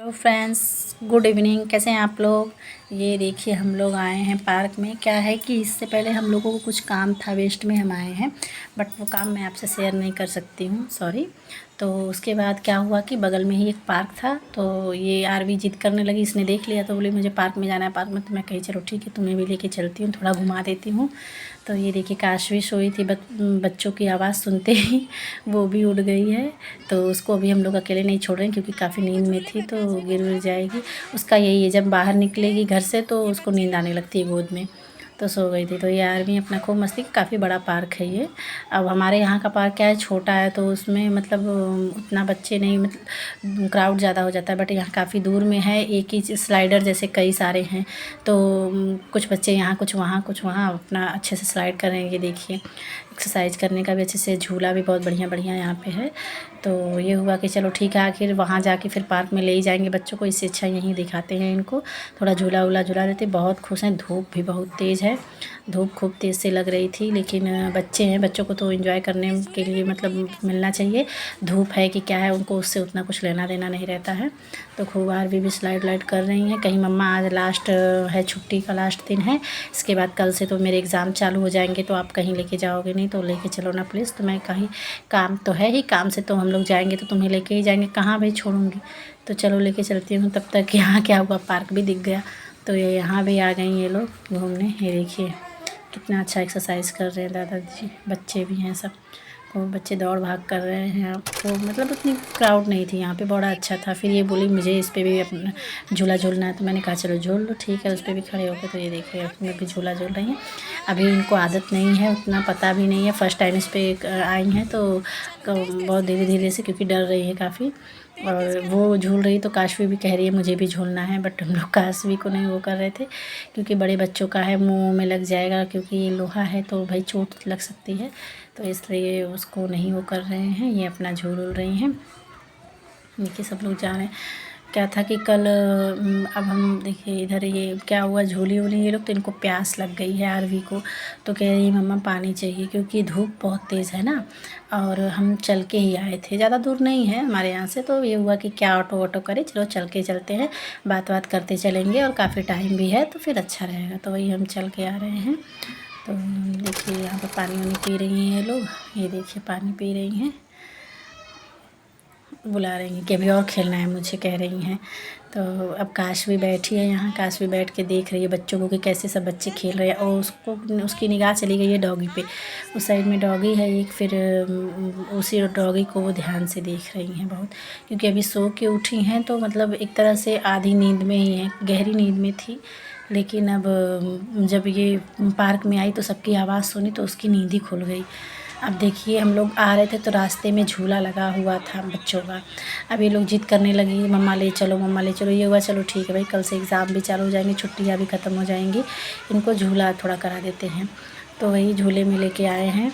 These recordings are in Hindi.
Hello friends, good evening. कैसे हैं आप लोग। ये देखिए हम लोग आए हैं पार्क में। क्या है कि इससे पहले हम लोगों को कुछ काम था, वेस्ट में हम आए हैं, बट वो काम मैं आपसे शेयर नहीं कर सकती हूँ, सॉरी। तो उसके बाद क्या हुआ कि बगल में ही एक पार्क था, तो ये आरवी जिद करने लगी। इसने देख लिया तो बोली मुझे पार्क में जाना है, पार्क में। तो मैं कही चलो ठीक है, तुम्हें भी लेके चलती हूँ, थोड़ा घुमा देती हूँ। तो ये देखिए काशवी सोई थी, बच्चों की आवाज़ सुनते ही वो भी उड़ गई है। तो उसको अभी हम लोग अकेले नहीं छोड़ रहे हैं क्योंकि काफ़ी नींद में थी, तो गिर विर जाएगी। उसका यही है, जब बाहर निकलेगी घर से तो उसको नींद आने लगती है गोद में, तो सो गई थी। तो ये आर्मी अपना खूब मस्ती। काफ़ी बड़ा पार्क है ये। अब हमारे यहाँ का पार्क क्या है, छोटा है, तो उसमें मतलब उतना बच्चे नहीं, मतलब क्राउड ज़्यादा हो जाता है। बट यहाँ काफ़ी दूर में है, एक ही स्लाइडर जैसे कई सारे हैं, तो कुछ बच्चे यहाँ कुछ वहाँ कुछ वहाँ अपना अच्छे से स्लाइड करेंगे। देखिए एक्सरसाइज करने का भी अच्छे से, झूला भी बहुत बढ़िया बढ़िया यहाँ पे है। तो ये हुआ कि चलो ठीक है, आखिर वहाँ जाके फिर पार्क में ले ही जाएंगे बच्चों को, इससे अच्छा यहीं दिखाते हैं इनको, थोड़ा झूला वूला झूला देते। बहुत खुश हैं। धूप भी बहुत तेज़ है, धूप खूब तेज़ से लग रही थी, लेकिन बच्चे हैं, बच्चों को तो एंजॉय करने के लिए मतलब मिलना चाहिए। धूप है कि क्या है, उनको उससे उतना कुछ लेना देना नहीं रहता है। तो खूब आरवी भी स्लाइड वाइड कर रही हैं। कहीं मम्मा आज लास्ट है, छुट्टी का लास्ट दिन है, इसके बाद कल से तो मेरे एग्ज़ाम चालू हो जाएंगे, तो आप कहीं लेके जाओगे नहीं, तो लेके चलो ना प्लीज़। तो मैं कहीं काम तो है ही, काम से तो हम लोग जाएंगे तो तुम्हें लेके ही जाएंगे, कहाँ भाई छोड़ूंगी। तो चलो लेके चलती हूँ। तब तक यहाँ क्या हुआ, पार्क भी दिख गया। तो ये यहाँ भी आ गई ये लोग घूमने। ये देखिए कितना अच्छा एक्सरसाइज कर रहे हैं दादाजी, बच्चे भी हैं सब। और बच्चे दौड़ भाग कर रहे हैं। तो मतलब उतनी क्राउड नहीं थी यहाँ पे, बड़ा अच्छा था। फिर ये बोली मुझे इस पे भी अपना झूला झूलना है, तो मैंने कहा चलो झूल लो, ठीक है। उस पर भी खड़े होकर, तो ये देखिए अपने भी झूला झूल रही हैं। अभी इनको आदत नहीं है, उतना पता भी नहीं है, फर्स्ट टाइम इस पर आई हैं, तो बहुत धीरे धीरे से, क्योंकि डर रही है काफ़ी। और वो झूल रही तो काशवी भी कह रही है मुझे भी झूलना है, बट हम लोग काशवी को नहीं वो कर रहे थे, क्योंकि बड़े बच्चों का है, मुंह में लग जाएगा, क्योंकि ये लोहा है तो भाई चोट लग सकती है। तो इसलिए उसको नहीं वो कर रहे हैं, ये अपना झूल रही हैं। देखिए सब लोग जा रहे हैं। क्या था कि कल अब हम देखिए इधर ये क्या हुआ, झूली वूली ये लोग, तो इनको प्यास लग गई है आरवी को। तो कह रही मम्मा पानी चाहिए, क्योंकि धूप बहुत तेज़ है ना, और हम चल के ही आए थे, ज़्यादा दूर नहीं है हमारे यहाँ से। तो ये हुआ कि क्या ऑटो वोटो करे, चलो चल के चलते हैं, बात बात करते चलेंगे, और काफ़ी टाइम भी है तो फिर अच्छा रहेगा। तो वही हम चल के आ रहे हैं। तो देखिए यहाँ पर पानी वानी पी रही हैं ये लोग। ये देखिए पानी पी रही हैं, बुला रही हैं कि अभी और खेलना है मुझे, कह रही हैं। तो अब काशवी बैठी है यहाँ, काशवी बैठ के देख रही है बच्चों को कि कैसे सब बच्चे खेल रहे हैं, और उसको उसकी निगाह चली गई है डॉगी पे। उस साइड में डॉगी है एक, फिर उसी डॉगी को वो ध्यान से देख रही हैं बहुत, क्योंकि अभी सो के उठी हैं, तो मतलब एक तरह से आधी नींद में ही है, गहरी नींद में थी। लेकिन अब जब ये पार्क में आई तो सबकी आवाज़ सुनी, तो उसकी नींद ही खुल गई। अब देखिए हम लोग आ रहे थे तो रास्ते में झूला लगा हुआ था बच्चों का। अब ये लोग जिद करने लगी, मम्मा ले चलो, मम्मा ले चलो। ये हुआ चलो ठीक है भाई, कल से एग्ज़ाम भी चालू हो जाएंगे, छुट्टियाँ भी ख़त्म हो जाएंगी, इनको झूला थोड़ा करा देते हैं। तो वही झूले में लेके आए हैं।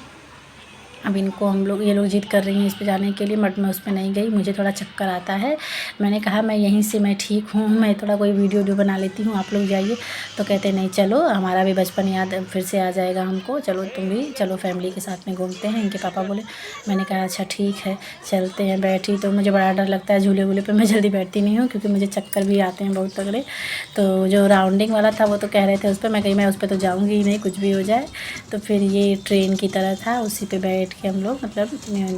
अब इनको हम लोग, ये लोग जिद कर रही हैं इस पे जाने के लिए, बट मैं उस पर नहीं गई, मुझे थोड़ा चक्कर आता है। मैंने कहा मैं यहीं से, मैं ठीक हूँ, मैं थोड़ा कोई वीडियो बना लेती हूँ, आप लोग जाइए। तो कहते नहीं चलो, हमारा भी बचपन याद फिर से आ जाएगा हमको, चलो तुम भी चलो, फैमिली के साथ में घूमते हैं, इनके पापा बोले। मैंने कहा अच्छा ठीक है चलते हैं। बैठी तो मुझे बड़ा डर लगता है झूले वूले पर, मैं जल्दी बैठती नहीं हूँ, क्योंकि मुझे चक्कर भी आते हैं बहुत तगड़े। तो जो राउंडिंग वाला था वो तो कह रहे थे उस पर, मैं कही मैं उस पर तो जाऊँगी ही नहीं, कुछ भी हो जाए। तो फिर ये ट्रेन की तरह था, उसी पे बैठ के हम लोग, मतलब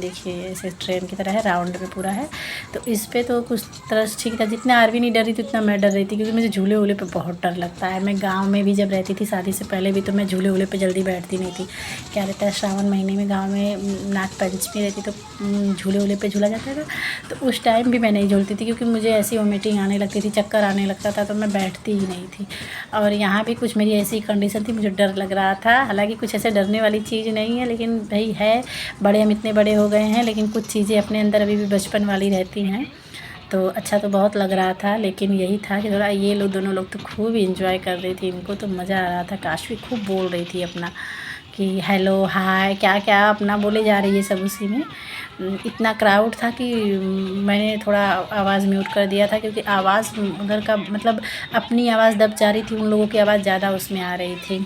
देखिए ऐसे ट्रेन की तरह है, राउंड में पूरा है। तो इस पे तो कुछ तरह से ठीक था, जितना आरवी नहीं डर रही थी उतना मैं डर रही थी, क्योंकि मुझे झूले वूले पे बहुत डर लगता है। मैं गांव में भी जब रहती थी शादी से पहले भी, तो मैं झूले वूले पे जल्दी बैठती नहीं थी। क्या रहता है, श्रावण महीने में गाँव में नाग पंचमी रहती, तो झूले वूले पे झूला जाता था, तो उस टाइम भी मैं नहीं झूलती थी, क्योंकि मुझे ऐसी वोमिटिंग आने लगती थी, चक्कर आने लगता था, तो मैं बैठती ही नहीं थी। और यहाँ भी कुछ मेरी ऐसी कंडीशन थी, मुझे डर लग रहा था। हालांकि कुछ ऐसे डरने वाली चीज़ नहीं है, लेकिन भाई है, बड़े हम इतने बड़े हो गए हैं, लेकिन कुछ चीज़ें अपने अंदर अभी भी बचपन वाली रहती हैं। तो अच्छा तो बहुत लग रहा था, लेकिन यही था कि थोड़ा, ये लोग दोनों लोग तो खूब इंजॉय कर रही थी, इनको तो मज़ा आ रहा था। काशवी खूब बोल रही थी अपना कि हेलो हाय क्या क्या अपना बोले जा रही है सब उसी में। इतना क्राउड था कि मैंने थोड़ा आवाज़ म्यूट कर दिया था, क्योंकि आवाज़ उधर का मतलब अपनी आवाज़ दब जा रही थी, उन लोगों की आवाज़ ज़्यादा उसमें आ रही थी।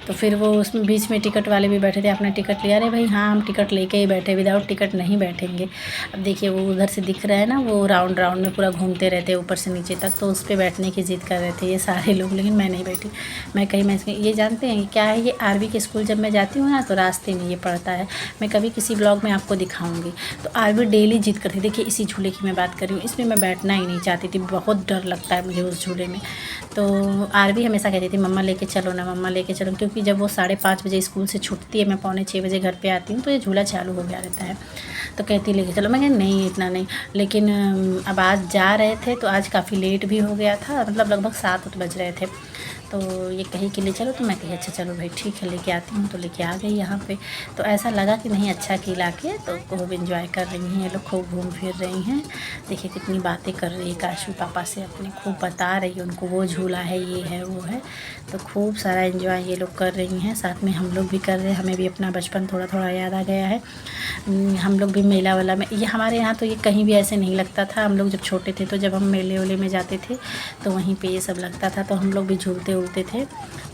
तो फिर वो उसमें बीच में टिकट वाले भी बैठे थे, आपने टिकट लिया? अरे भाई हाँ, हम टिकट लेके ही बैठे, विदाउट टिकट नहीं बैठेंगे। अब देखिए वो उधर से दिख रहा है ना, वो राउंड राउंड में पूरा घूमते रहते हैं ऊपर से नीचे तक, तो उस पर बैठने की ज़िद कर रहे थे ये सारे लोग, लेकिन मैं नहीं बैठी। मैं कहीं मैं ये जानते हैं क्या है, ये आरवी के स्कूल जब मैं जाती हूँ ना तो रास्ते में ये पड़ता है। मैं कभी किसी ब्लॉग में आपको दिखाऊंगी। तो आरवी डेली जिद करती, देखिए इसी झूले की मैं बात कर रही हूँ, इसमें मैं बैठना ही नहीं चाहती थी, बहुत डर लगता है मुझे उस झूले में। तो आरवी हमेशा कहती थी मम्मा लेके चलो ना, मम्मा लेके चलो, क्योंकि जब वो 5:30 बजे स्कूल से छूटती है, मैं 5:45 बजे घर पे आती हूँ, तो ये झूला चालू हो गया रहता है। तो कहती लेके चलो, मैं कहा नहीं इतना नहीं। लेकिन अब आज जा रहे थे तो आज काफ़ी लेट भी हो गया था, मतलब लगभग 7 बज रहे थे। तो ये कही कि ले चलो, तो मैं कही अच्छा चलो भाई ठीक है लेके आती हूँ। तो लेके आ गई यहाँ पे। तो ऐसा लगा कि नहीं अच्छा खिला के, तो खूब इंजॉय कर रही हैं ये लोग, खूब घूम फिर रही हैं। देखिए कितनी बातें कर रही है काशू पापा से अपने, खूब बता रही है उनको वो झूला है, ये है वो है। तो खूब सारा इंजॉय ये लोग कर रही हैं, साथ में हम लोग भी कर रहे हैं। हमें भी अपना बचपन थोड़ा थोड़ा याद आ गया है। हम लोग भी मेला वाला में, ये हमारे यहाँ तो ये कहीं भी ऐसे नहीं लगता था। हम लोग जब छोटे थे तो जब हम मेले वेले में जाते थे तो वहीं पे ये सब लगता था, तो हम लोग भी झूलते उलते थे।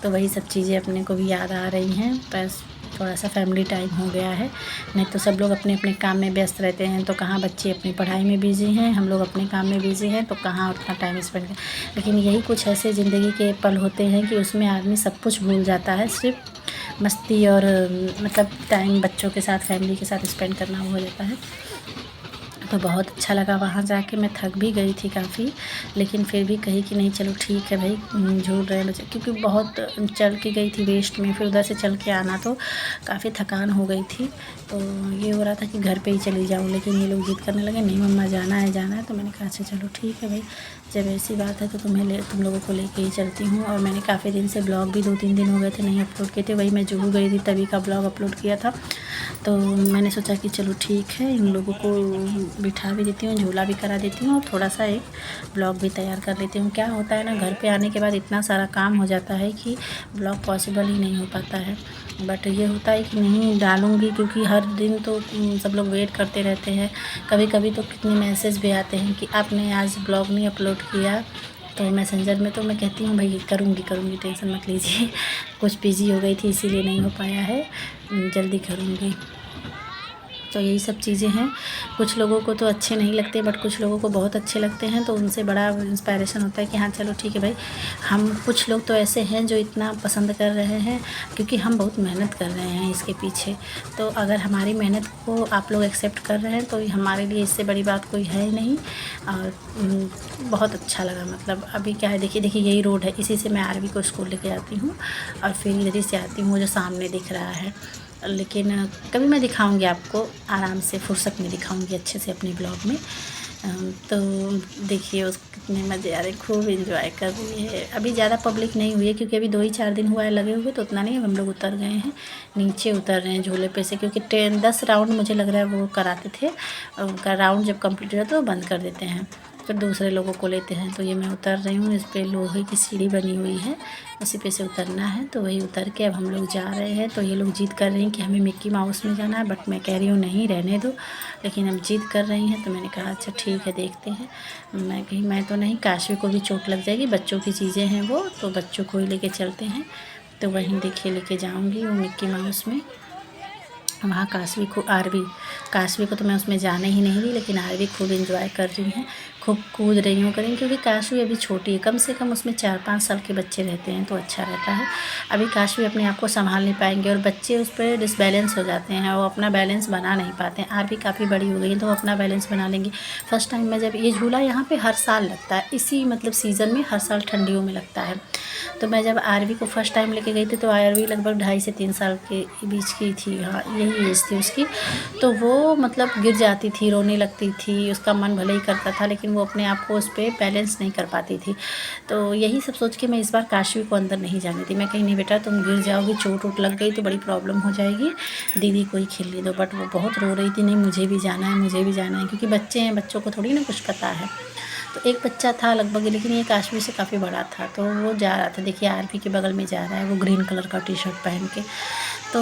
तो वही सब चीज़ें अपने को भी याद आ रही हैं। बस थोड़ा सा फैमिली टाइम हो गया है, नहीं तो सब लोग अपने अपने काम में व्यस्त रहते हैं। तो कहाँ बच्चे अपनी पढ़ाई में बिज़ी हैं, हम लोग अपने काम में बिज़ी हैं, तो कहाँ उतना टाइम स्पेंड करें। लेकिन यही कुछ ऐसे ज़िंदगी के पल होते हैं कि उसमें आदमी सब कुछ भूल जाता है, सिर्फ मस्ती और मतलब टाइम बच्चों के साथ, फैमिली के साथ स्पेंड करना हो जाता है। तो बहुत अच्छा लगा वहाँ जाके। मैं थक भी गई थी काफ़ी, लेकिन फिर भी कही कि नहीं चलो ठीक है भाई, झूल रहे हैं बच्चे, क्योंकि बहुत चल के गई थी वेस्ट में, फिर उधर से चल के आना तो काफ़ी थकान हो गई थी। तो ये हो रहा था कि घर पे ही चली जाऊँ, लेकिन ये लोग जिद करने लगे नहीं मम्मा जाना है जाना है। तो मैंने कहा अच्छा चलो ठीक है भाई, जब ऐसी बात है तो तुम लोगों को लेके ही चलती हूँ। और मैंने काफ़ी दिन से ब्लॉग भी 2-3 दिन हो गए थे नहीं अपलोड किए थे, वही मैं जुहू गई थी तभी का ब्लॉग अपलोड किया था। तो मैंने सोचा कि चलो ठीक है, इन लोगों को बिठा भी देती हूँ, झूला भी करा देती हूँ, और थोड़ा सा एक ब्लॉग भी तैयार कर लेती हूँ। क्या होता है ना, घर पे आने के बाद इतना सारा काम हो जाता है कि ब्लॉग पॉसिबल ही नहीं हो पाता है। बट ये होता है कि नहीं डालूँगी, क्योंकि हर दिन तो सब लोग वेट करते रहते हैं। कभी कभी तो कितने मैसेज भी आते हैं कि आपने आज ब्लॉग नहीं अपलोड किया, तो मैसेंजर में। तो मैं कहती हूँ भाई करूँगी टेंशन मत लीजिए, कुछ बिज़ी हो गई थी इसीलिए नहीं हो पाया है, जल्दी करूँगी। तो यही सब चीज़ें हैं। कुछ लोगों को तो अच्छे नहीं लगते, बट कुछ लोगों को बहुत अच्छे लगते हैं, तो उनसे बड़ा इंस्पायरेशन होता है कि हाँ चलो ठीक है भाई। हम कुछ लोग तो ऐसे हैं जो इतना पसंद कर रहे हैं, क्योंकि हम बहुत मेहनत कर रहे हैं इसके पीछे। तो अगर हमारी मेहनत को आप लोग एक्सेप्ट कर रहे हैं तो हमारे लिए इससे बड़ी बात कोई है ही नहीं। और बहुत अच्छा लगा। मतलब अभी क्या है, देखिए यही रोड है, इसी से मैं आरवी को स्कूल लेके जाती हूँ, और फिर इधर ही से आती हूँ, जो सामने दिख रहा है। लेकिन कभी मैं दिखाऊंगी आपको, आराम से फुर्सत में दिखाऊंगी अच्छे से अपने ब्लॉग में। तो देखिए उसको कितने मज़े आ रहे, खूब एंजॉय कर रही है। अभी ज़्यादा पब्लिक नहीं हुई है, क्योंकि अभी 2 ही 4 दिन हुआ है लगे हुए, तो उतना नहीं। हम लोग उतर गए हैं, नीचे उतर रहे हैं झूले पे से, क्योंकि 10 राउंड मुझे लग रहा है वो कराते थे। उनका राउंड जब कंप्लीट हो तो बंद कर देते हैं, फिर दूसरे लोगों को लेते हैं। तो ये मैं उतर रही हूँ, इस पर लोहे की सीढ़ी बनी हुई है, उसी पे से उतरना है। तो वही उतर के अब हम लोग जा रहे हैं। तो ये लोग जिद कर रही हैं कि हमें मिक्की माउस में जाना है, बट मैं कह रही हूँ नहीं रहने दो। लेकिन अब जिद कर रही हैं, तो मैंने कहा अच्छा ठीक है देखते हैं। मैं कही मैं तो नहीं, काशवी को भी चोट लग जाएगी, बच्चों की चीज़ें हैं वो, तो बच्चों को ही लेके चलते हैं। तो वहीं देखिए लेके जाऊँगी वो मिक्की माउस में। वहाँ काशवी को तो मैं उसमें जाने ही नहीं दी, लेकिन आरवी खूब एंजॉय कर रही हैं, खूब कूद रही हूँ करें, क्योंकि काशवी अभी छोटी है। कम से कम उसमें 4-5 साल के बच्चे रहते हैं तो अच्छा रहता है। अभी काशवी अपने आप को संभाल नहीं पाएंगे, और बच्चे उस पर डिसबैलेंस हो जाते हैं, वो अपना बैलेंस बना नहीं पाते हैं। आरवी काफ़ी बड़ी हो गई है तो वो अपना बैलेंस बना लेंगी। फर्स्ट टाइम में जब ये झूला यहाँ पर हर साल लगता है, इसी मतलब सीज़न में हर साल ठंडियों में लगता है। तो मैं जब आरवी को फर्स्ट टाइम लेके गई थी तो आरवी लगभग 2.5 से 3 साल के बीच की थी, हाँ यही एज थी उसकी। तो वो मतलब गिर जाती थी, रोने लगती थी, उसका मन भले ही करता था, लेकिन वो अपने आप को उस पर बैलेंस नहीं कर पाती थी। तो यही सब सोच के मैं इस बार काशवी को अंदर नहीं जाने दी। मैं कहीं नहीं बेटा तुम गिर जाओगी, चोट वोट लग गई तो बड़ी प्रॉब्लम हो जाएगी, दीदी को ही खेलने दो। बट वो बहुत रो रही थी, नहीं मुझे भी जाना है, मुझे भी जाना है, क्योंकि बच्चे हैं, बच्चों को थोड़ी ना कुछ पता है। तो एक बच्चा था लगभग, लेकिन ये काशवी से काफ़ी बड़ा था, तो वो जा रहा था। देखिए आरवी के बगल में जा रहा है वो, ग्रीन कलर का टी-शर्ट पहन के। तो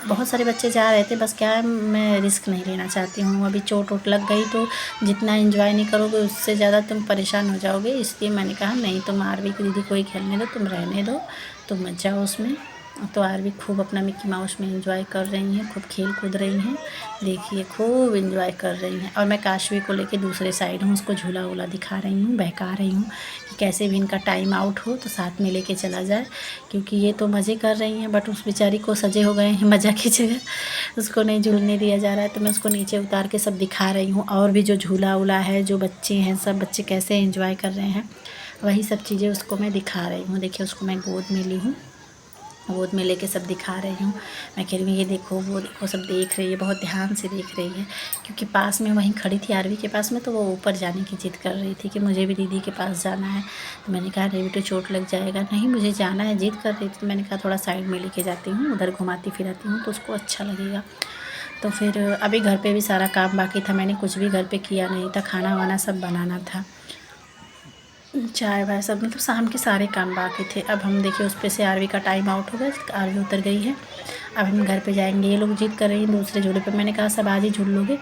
बहुत सारे बच्चे जा रहे थे, बस क्या है मैं रिस्क नहीं लेना चाहती हूँ। अभी चोट वोट लग गई तो जितना एंजॉय नहीं करोगे उससे ज़्यादा तुम परेशान हो जाओगे, इसलिए मैंने कहा नहीं तुम आरवी की दीदी को ही खेलने दो, तुम रहने दो, तुम मत जाओ उसमें। तो आरवी खूब अपना मिक्की माउस में एंजॉय कर रही हैं, खूब खेल कूद रही हैं। देखिए खूब एंजॉय कर रही हैं। और मैं काशवी को लेके दूसरे साइड हूँ, उसको झूला वूला दिखा रही हूँ, बहका रही हूँ कि कैसे भी इनका टाइम आउट हो तो साथ में लेके चला जाए, क्योंकि ये तो मज़े कर रही हैं बट उस बेचारी को सजे हो गए हैं मज़ा की जगह, उसको नहीं झूलने दिया जा रहा है। तो मैं उसको नीचे उतार के सब दिखा रही हूँ, और भी जो झूला वूला है, जो बच्चे हैं, सब बच्चे कैसे एंजॉय कर रहे हैं, वही सब चीज़ें उसको मैं दिखा रही हूँ। देखिए उसको मैं गोद में ली हूँ, गोद में लेके सब दिखा रही हूँ। मैं कह रही हूँ ये देखो वो देखो, सब देख रही है, बहुत ध्यान से देख रही है, क्योंकि पास में वहीं खड़ी थी आरवी के पास में, तो वो ऊपर जाने की जिद कर रही थी कि मुझे भी दीदी के पास जाना है। तो मैंने कहा नहीं बेटा चोट लग जाएगा, नहीं मुझे जाना है, जिद कर रही थी। तो मैंने कहा थोड़ा साइड में लेके जाती हूँ, उधर घुमाती फिराती हूँ तो उसको अच्छा लगेगा। तो फिर अभी घर पे भी सारा काम बाकी था, मैंने कुछ भी घर पे किया नहीं था, खाना वाना सब बनाना था, चाय वाय सब, मतलब शाम के सारे काम बाकी थे। अब हम देखिए उस पे से आरवी का टाइम आउट हो गया, आरवी उतर गई है। अब हम घर पे जाएंगे। ये लोग जिद कर रही हैं दूसरे झूले पे, मैंने कहा सब आज ही झूल लोगे,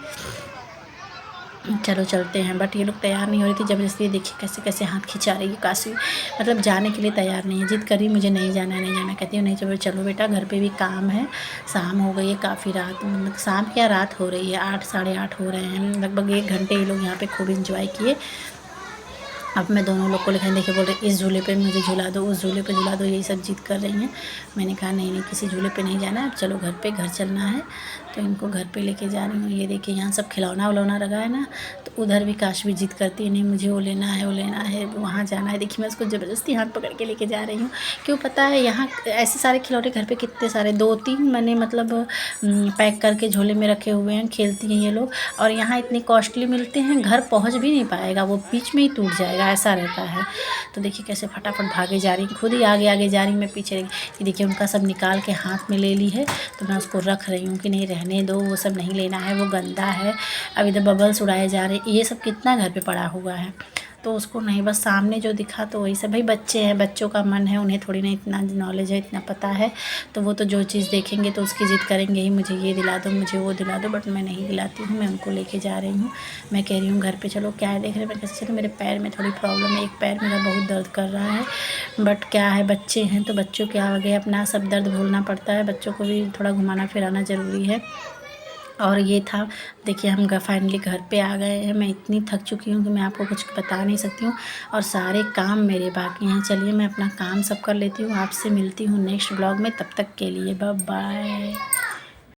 चलो चलते हैं, बट ये लोग तैयार नहीं हो रही थी। जबरदस्ती देखिए कैसे कैसे हाथ खिंचा रही है काशी, मतलब जाने के लिए तैयार नहीं है, जिद कर रही मुझे नहीं जाना नहीं जाना। कहती हूँ नहीं चलो चलो बेटा, घर पे भी काम है, शाम हो गई है काफ़ी, रात मतलब शाम क्या रात हो रही है, 8 साढ़े 8 हो रहे हैं, लगभग 1 घंटे ये लोग यहाँ पे खूब इंजॉय किए। अब मैं दोनों लोग को लेकर देखिए बोल रहे इस झूले पे मुझे झुला दो, उस झूले पे झुला दो, यही सब जिद कर रही हैं। मैंने कहा नहीं नहीं किसी झूले पे नहीं जाना है, अब चलो घर पे, घर चलना है। तो इनको घर पे लेके जा रही हूँ। ये देखिए यहाँ सब खिलौना उलौना लगा है ना, तो उधर भी काशवी जिद करती है नहीं मुझे वो लेना है, वो लेना है, वहाँ जाना है। देखिए मैं उसको ज़बरदस्ती हाथ पकड़ के लेके जा रही हूँ। क्यों पता है यहाँ ऐसे सारे खिलौने घर पे कितने सारे, 2-3 मैंने मतलब पैक करके झोले में रखे हुए हैं, खेलती हैं ये लोग। और यहाँ इतने कॉस्टली मिलते हैं, घर पहुँच भी नहीं पाएगा, वो बीच में ही टूट जाएगा, ऐसा रहता है। तो देखिए कैसे फटाफट भागे जा रही, खुद ही आगे आगे जा रही, मैं पीछे रही। कि देखिए उनका सब निकाल के हाथ में ले ली है, तो मैं उसको रख रही हूँ कि नहीं रहने दो, वो सब नहीं लेना है, वो गंदा है। अब इधर बबल्स उड़ाए जा रहे, ये सब कितना घर पे पड़ा हुआ है, तो उसको नहीं, बस सामने जो दिखा तो वही सब। भाई बच्चे हैं, बच्चों का मन है, उन्हें थोड़ी ना इतना नॉलेज है, इतना पता है, तो वो तो जो चीज़ देखेंगे तो उसकी ज़िद करेंगे ही, मुझे ये दिला दो, मुझे वो दिला दो, बट मैं नहीं दिलाती हूँ, मैं उनको लेके जा रही हूँ। मैं कह रही हूँ घर पे चलो, क्या है देख रहे, मैं कैसे चलो, मेरे पैर में थोड़ी प्रॉब्लम है, एक पैर मेरा बहुत दर्द कर रहा है, बट क्या है बच्चे हैं तो बच्चों के आगे अपना सब दर्द भूलना पड़ता है, बच्चों को भी थोड़ा घुमाना फिराना ज़रूरी है। और ये था, देखिए हम फाइनली घर पे आ गए हैं। मैं इतनी थक चुकी हूँ कि मैं आपको कुछ बता नहीं सकती हूँ, और सारे काम मेरे बाकी हैं। चलिए मैं अपना काम सब कर लेती हूँ, आपसे मिलती हूँ नेक्स्ट ब्लॉग में, तब तक के लिए बाय बाय।